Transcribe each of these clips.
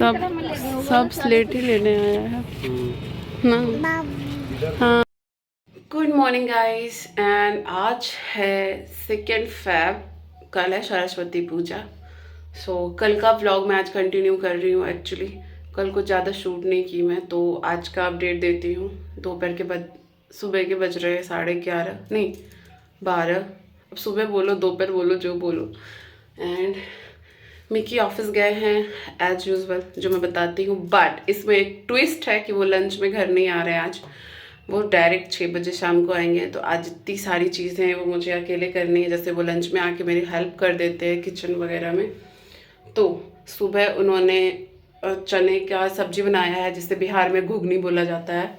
सब स्लेट ही लेने आया है ना। हाँ, गुड मॉर्निंग गाइस। एंड आज है 2 फेब, कल है सरस्वती पूजा। कल का व्लॉग मैं आज कंटिन्यू कर रही हूँ। एक्चुअली कल कुछ ज़्यादा शूट नहीं की मैं, तो आज का अपडेट देती हूँ। दोपहर के सुबह के बज रहे हैं 11:30, नहीं 12। अब सुबह बोलो दोपहर बोलो जो बोलो। एंड मिकी ऑफिस गए हैं एज यूजुअल, जो मैं बताती हूँ। बट इसमें एक ट्विस्ट है कि वो लंच में घर नहीं आ रहे हैं आज। वो डायरेक्ट 6 बजे शाम को आएंगे। तो आज इतनी सारी चीज़ें हैं वो मुझे अकेले करनी है। जैसे वो लंच में आके मेरी हेल्प कर देते हैं किचन वगैरह में। तो सुबह उन्होंने चने का सब्जी बनाया है, जिसे बिहार में घुगनी बोला जाता है।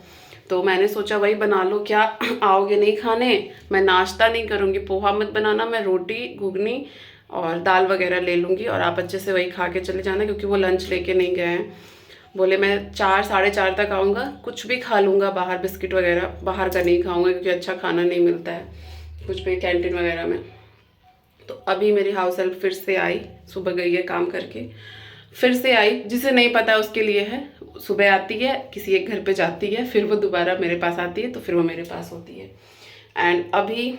तो मैंने सोचा वही बना लो, क्या आओगे नहीं खाने। मैं नाश्ता नहीं करूँगी, पोहा मत बनाना, मैं रोटी घुगनी और दाल वगैरह ले लूँगी और आप अच्छे से वही खा के चले जाना, क्योंकि वो लंच लेके नहीं गए हैं। बोले मैं 4 साढ़े 4 तक आऊँगा, कुछ भी खा लूँगा बाहर, बिस्किट वगैरह बाहर का नहीं खाऊँगा क्योंकि अच्छा खाना नहीं मिलता है कुछ भी कैंटीन वगैरह में। तो अभी मेरी हाउस हेल्प फिर से आई, सुबह गई है काम करके, फिर से आई। जिसे नहीं पता उसके लिए है, सुबह आती है किसी एक घर पे जाती है, फिर वो दोबारा मेरे पास आती है, तो फिर वो मेरे पास होती है। एंड अभी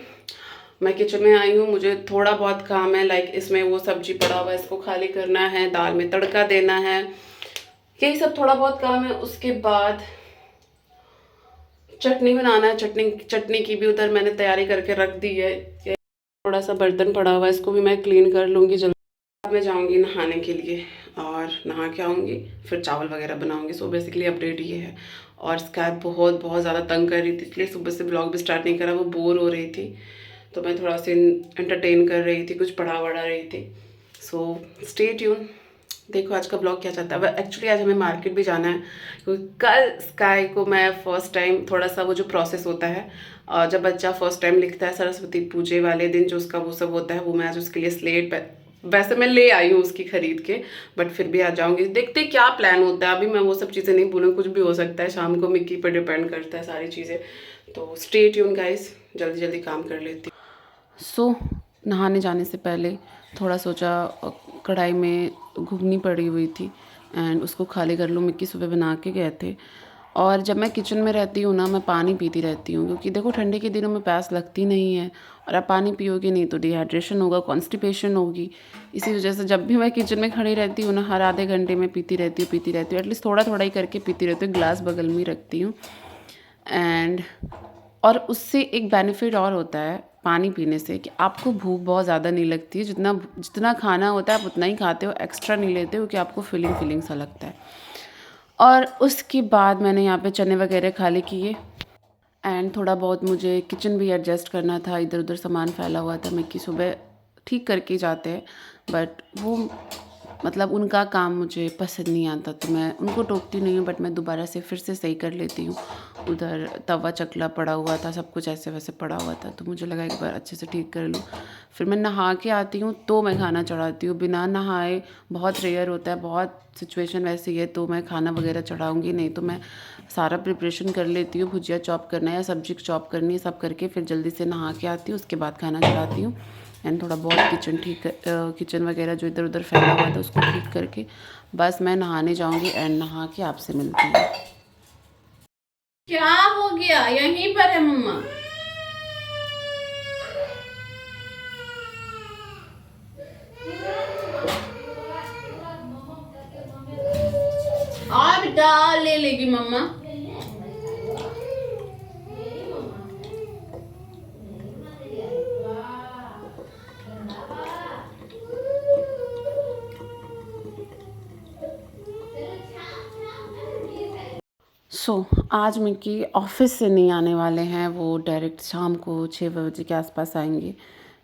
मैं किचन में आई हूँ। मुझे थोड़ा बहुत काम है, लाइक इसमें वो सब्जी पड़ा हुआ है, इसको खाली करना है, दाल में तड़का देना है, यही सब थोड़ा बहुत काम है। उसके बाद चटनी बनाना है। चटनी की भी उधर मैंने तैयारी करके रख दी है। थोड़ा सा बर्तन पड़ा हुआ है, इसको भी मैं क्लीन कर लूँगी जल्दी। मैं जाऊँगी नहाने के लिए और नहा के आऊँगी, फिर चावल वगैरह बनाऊँगी। सो बेसिकली अपडेट ये है। और स्काई बहुत बहुत ज़्यादा तंग कर रही थी, इसलिए सुबह से ब्लॉग भी स्टार्ट नहीं करा। वो बोर हो रही थी, तो मैं थोड़ा सा एंटरटेन कर रही थी, कुछ पढ़ा रही थी। सो स्टे ट्यून, देखो आज का ब्लॉग क्या चाहता है। एक्चुअली आज हमें मार्केट भी जाना है, क्योंकि कल स्काई को मैं फर्स्ट टाइम थोड़ा सा वो जो प्रोसेस होता है, जब बच्चा फर्स्ट टाइम लिखता है सरस्वती पूजे वाले दिन, जो उसका वो सब होता है, वो मैं आज उसके लिए स्लेट वैसे मैं ले आई हूँ उसकी खरीद के, बट फिर भी आ जाऊँगी। देखते क्या प्लान होता है। अभी मैं वो सब चीज़ें नहीं बोलूँगी, कुछ भी हो सकता है। शाम को मिक्की पर डिपेंड करता है सारी चीज़ें। तो स्टे ट्यून गाइस, जल्दी जल्दी काम कर लेती हूँ। नहाने जाने से पहले थोड़ा सोचा, कढ़ाई में घुगनी पड़ी हुई थी एंड उसको खाली कर लूँ। मिक्की सुबह बना के गए थे। और जब मैं किचन में रहती हूँ ना, मैं पानी पीती रहती हूँ, क्योंकि देखो ठंडी के दिनों में प्यास लगती नहीं है, और आप पानी पियोगे नहीं तो डिहाइड्रेशन होगा, कॉन्स्टिपेशन होगी। इसी वजह से जब भी मैं किचन में खड़ी रहती हूँ ना, हर आधे घंटे में पीती रहती हूँ एटलीस्ट थोड़ा थोड़ा ही करके पीती रहती हूँ। ग्लास बगल में रखती हूँ। एंड और उससे एक बेनिफिट और होता है पानी पीने से, कि आपको भूख बहुत ज़्यादा नहीं लगती है। जितना खाना होता है आप उतना ही खाते हो, एक्स्ट्रा नहीं लेते हो, क्योंकि आपको फीलिंग सा लगता है। और उसके बाद मैंने यहाँ पे चने वगैरह खाली किए एंड थोड़ा बहुत मुझे किचन भी एडजस्ट करना था। इधर उधर सामान फैला हुआ था। मिक्की सुबह ठीक करके जाते हैं, बट वो मतलब उनका काम मुझे पसंद नहीं आता, तो मैं उनको टोकती नहीं हूँ, बट मैं दोबारा से फिर से सही कर लेती हूँ। उधर तवा चकला पड़ा हुआ था, सब कुछ ऐसे वैसे पड़ा हुआ था, तो मुझे लगा एक बार अच्छे से ठीक कर लूँ। फिर मैं नहा के आती हूँ तो मैं खाना चढ़ाती हूँ। बिना नहाए बहुत रेयर होता है, बहुत सिचुएशन वैसी है तो मैं खाना वगैरह चढ़ाऊँगी, नहीं तो मैं सारा प्रिपरेशन कर लेती हूँ। भुजिया चॉप करना है या सब्जी चॉप करनी है, सब करके फिर जल्दी से नहा के आती हूँ, उसके बाद खाना चढ़ाती हूँ। एंड थोड़ा बहुत किचन वगैरह जो इधर उधर फैला हुआ था उसको ठीक करके बस मैं नहाने जाऊँगी एंड नहा के आपसे मिलती हूँ। क्या हो गया? यहीं पर है मम्मा। और दाल ले लेगी मम्मा। आज मिक्की ऑफिस से नहीं आने वाले हैं, वो डायरेक्ट शाम को 6 बजे के आसपास आएंगे।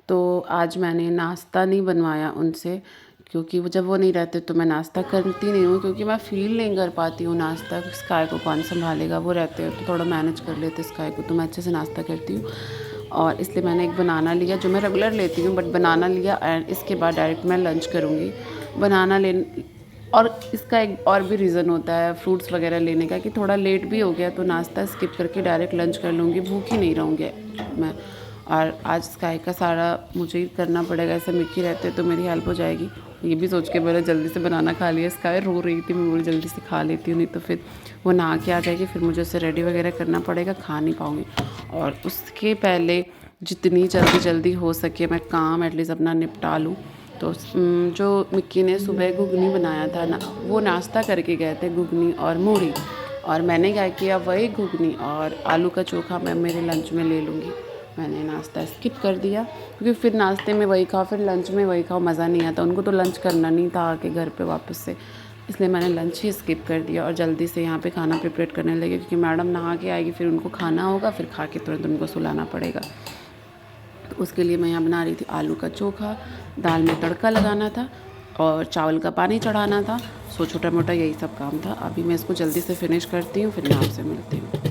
तो आज मैंने नाश्ता नहीं बनवाया उनसे, क्योंकि वो जब वो नहीं रहते तो मैं नाश्ता करती नहीं हूँ, क्योंकि मैं फ़ील नहीं कर पाती हूँ नाश्ता। स्काई को कौन संभालेगा, वो रहते हैं तो थोड़ा मैनेज कर लेते स्काई को, तो मैं अच्छे से नाश्ता करती हूँ। और इसलिए मैंने एक बनाना लिया, जो मैं रेगुलर लेती हूँ, बट बनाना लिया एंड इसके बाद डायरेक्ट मैं लंच करूँगी। बनाना ले और इसका एक और भी रीज़न होता है फ्रूट्स वगैरह लेने का, कि थोड़ा लेट भी हो गया तो नाश्ता स्किप करके डायरेक्ट लंच कर लूँगी, भूखी नहीं रहूँगी मैं। और आज स्काई का सारा मुझे ही करना पड़ेगा, ऐसे मिक्की रहते तो मेरी हेल्प हो जाएगी। ये भी सोच के मैंने जल्दी से बनाना खा लिया। स्काई रो रही थी, मैं बोली जल्दी से खा लेती हूँ, नहीं तो फिर वो नहा के आ जाएगी, फिर मुझे उसे रेडी वगैरह करना पड़ेगा, खा नहीं पाऊँगी। और उसके पहले जितनी जल्दी हो सके मैं काम एटलीस्ट अपना निपटा लूँ। तो जो मिक्की ने सुबह घुगनी बनाया था ना, वो नाश्ता करके गए थे, घुगनी और मूढ़ी, और मैंने क्या किया वही घुगनी और आलू का चोखा मैं मेरे लंच में ले लूँगी। मैंने नाश्ता स्किप कर दिया क्योंकि फिर नाश्ते में वही खाओ, फिर लंच में वही खाओ, मज़ा नहीं आता। उनको तो लंच करना नहीं था आके घर पे वापस से, इसलिए मैंने लंच ही स्किप कर दिया और जल्दी से यहाँ पे खाना प्रिपेयर करने लगी क्योंकि मैडम नहा के आएगी, फिर उनको खाना होगा, फिर खा के तुरंत उनको सुलाना पड़ेगा। तो उसके लिए मैं यहाँ बना रही थी आलू का चोखा, दाल में तड़का लगाना था और चावल का पानी चढ़ाना था। सो छोटा मोटा यही सब काम था। अभी मैं इसको जल्दी से फिनिश करती हूँ, फिर मैं आपसे मिलती हूँ।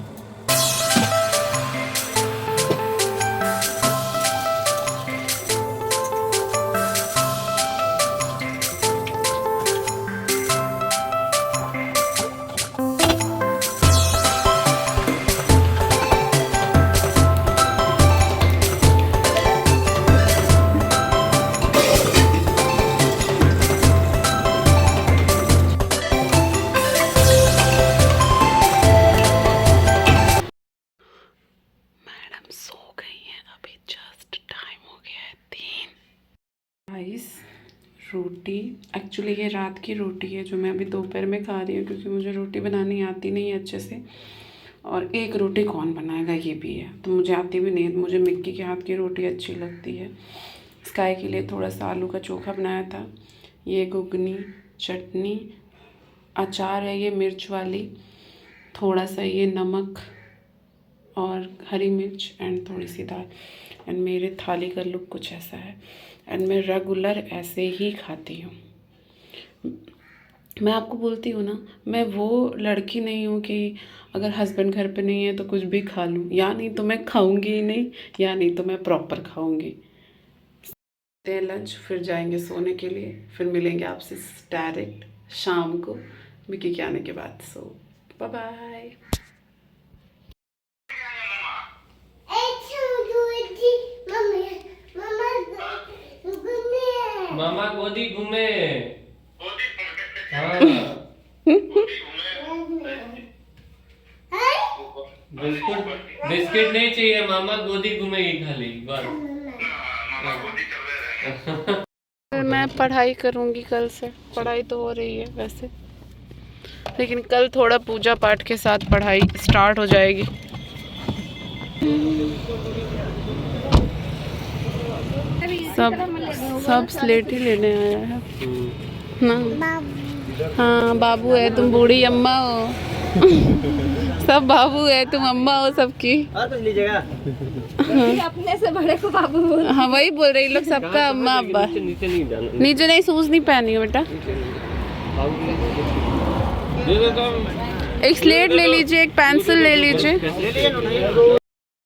रोटी एक्चुअली ये रात की रोटी है जो मैं अभी दोपहर में खा रही हूँ क्योंकि मुझे रोटी बनानी आती नहीं है अच्छे से, और एक रोटी कौन बनाएगा ये भी है, तो मुझे आती भी नहीं है। मुझे मिक्की के हाथ की रोटी अच्छी लगती है। स्काई के लिए थोड़ा सा आलू का चोखा बनाया था, ये घुगनी, चटनी, अचार है ये मिर्च वाली, थोड़ा सा ये नमक और हरी मिर्च एंड थोड़ी सी दाल। एंड मेरे थाली का लुक कुछ ऐसा है एंड मैं रेगुलर ऐसे ही खाती हूँ। मैं आपको बोलती हूँ ना, मैं वो लड़की नहीं हूँ कि अगर हस्बैंड घर पे नहीं है तो कुछ भी खा लूँ, या नहीं तो मैं खाऊंगी ही नहीं, या नहीं तो मैं प्रॉपर खाऊंगी। लंच फिर जाएंगे सोने के लिए, फिर मिलेंगे आपसे डायरेक्ट शाम को मिक्की के आने के बाद। सो बाय बाय। मामा गोदी घूमे। हाँ बिस्कुट बिस्किट नहीं चाहिए, मामा गोदी घूमेगी खाली बस। मैं पढ़ाई करूँगी कल से, पढ़ाई तो हो रही है वैसे, लेकिन कल थोड़ा पूजा पाठ के साथ पढ़ाई स्टार्ट हो जाएगी। सब स्लेट ही लेने आया है ना। हाँ बाबू है, तुम बूढ़ी अम्मा हो। सब बाबू है, तुम अम्मा हो सबकी। और कुछ लीजिएगा। अपने से बड़े को बाबू बोल। हाँ वही बोल रही लोग, सबका अम्मा अब्बा। नीचे नहीं, शूज नहीं पहनी हो बेटा। एक स्लेट ले लीजिए, एक पेंसिल ले लीजिए।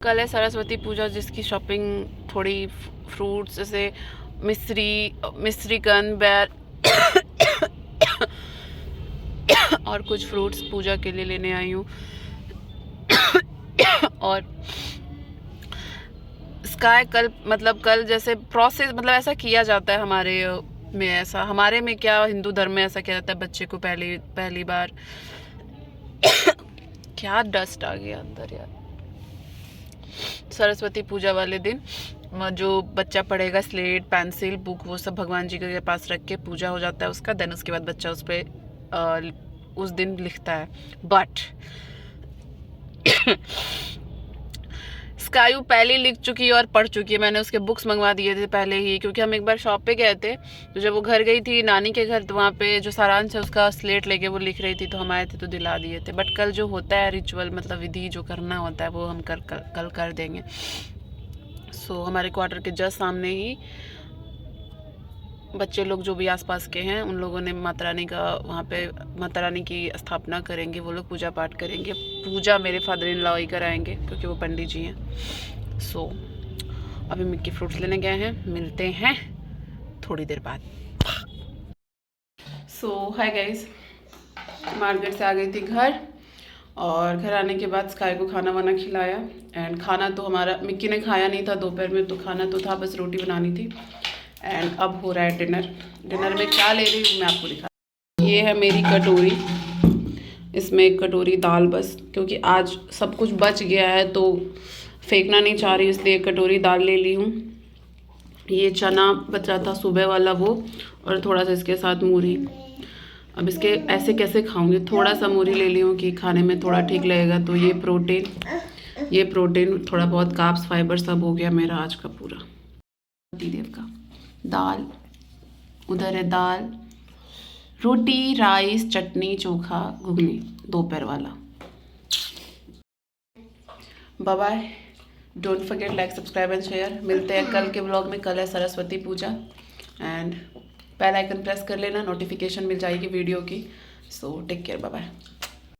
कल है सरस्वती पूजा जिसकी शॉपिंग थोड़ी फ्रूट्स जैसे मिश्रीकंद, बैर और कुछ फ्रूट्स पूजा के लिए लेने आई हूँ। और स्काई कल जैसे प्रोसेस ऐसा किया जाता है हमारे में, ऐसा हमारे में क्या हिंदू धर्म में ऐसा किया जाता है, बच्चे को पहली बार क्या डस्ट आ गया अंदर यार। सरस्वती पूजा वाले दिन जो बच्चा पढ़ेगा स्लेट, पेंसिल, बुक, वो सब भगवान जी के पास रख के पूजा हो जाता है उसका। देन उसके बाद बच्चा उस पर उस दिन लिखता है। बट स्काई पहले लिख चुकी है और पढ़ चुकी है। मैंने उसके बुक्स मंगवा दिए थे पहले ही, क्योंकि हम एक बार शॉप पे गए थे, तो जब वो घर गई थी नानी के घर, तो वहाँ पे जो सारांश है उसका स्लेट लेके वो लिख रही थी, तो हम आए थे तो दिला दिए थे। बट कल जो होता है रिचुअल विधि जो करना होता है वो हम कल कर देंगे। सो हमारे क्वार्टर के जस्ट सामने ही बच्चे लोग जो भी आसपास के हैं उन लोगों ने माता रानी का वहाँ पे माता रानी की स्थापना करेंगे, वो लोग पूजा पाठ करेंगे। पूजा मेरे फादर इन लॉ ही कराएंगे क्योंकि वो पंडित जी हैं। सो अभी मिक्की फ्रूट्स लेने गए हैं, मिलते हैं थोड़ी देर बाद। सो हाय गाइस, मार्केट से आ गई थी घर और घर आने के बाद स्काई को खाना वाना खिलाया। एंड खाना तो हमारा मिक्की ने खाया नहीं था दोपहर में, तो खाना तो था, बस रोटी बनानी थी। एंड अब हो रहा है डिनर। डिनर में क्या ले रही हूँ मैं आपको दिखा। ये है मेरी कटोरी, इसमें एक कटोरी दाल बस, क्योंकि आज सब कुछ बच गया है तो फेंकना नहीं चाह रही, इसलिए एक कटोरी दाल ले ली हूँ। ये चना बचा था सुबह वाला वो, और थोड़ा सा इसके साथ मूरी। अब इसके ऐसे कैसे खाऊंगी, थोड़ा सा मूरी ले ली हूँ कि खाने में थोड़ा ठीक लगेगा। तो ये प्रोटीन थोड़ा बहुत कार्ब्स फाइबर सब हो गया मेरा आज का पूरा। देव का दाल, उधर है दाल, रोटी, राइस, चटनी, चोखा, घुगनी दोपहर वाला। Bye bye, don't forget like, subscribe and share. मिलते हैं कल के व्लॉग में। कल है Saraswati Puja, and bell icon press कर लेना, नोटिफिकेशन मिल जाएगी वीडियो की। So take care, bye bye.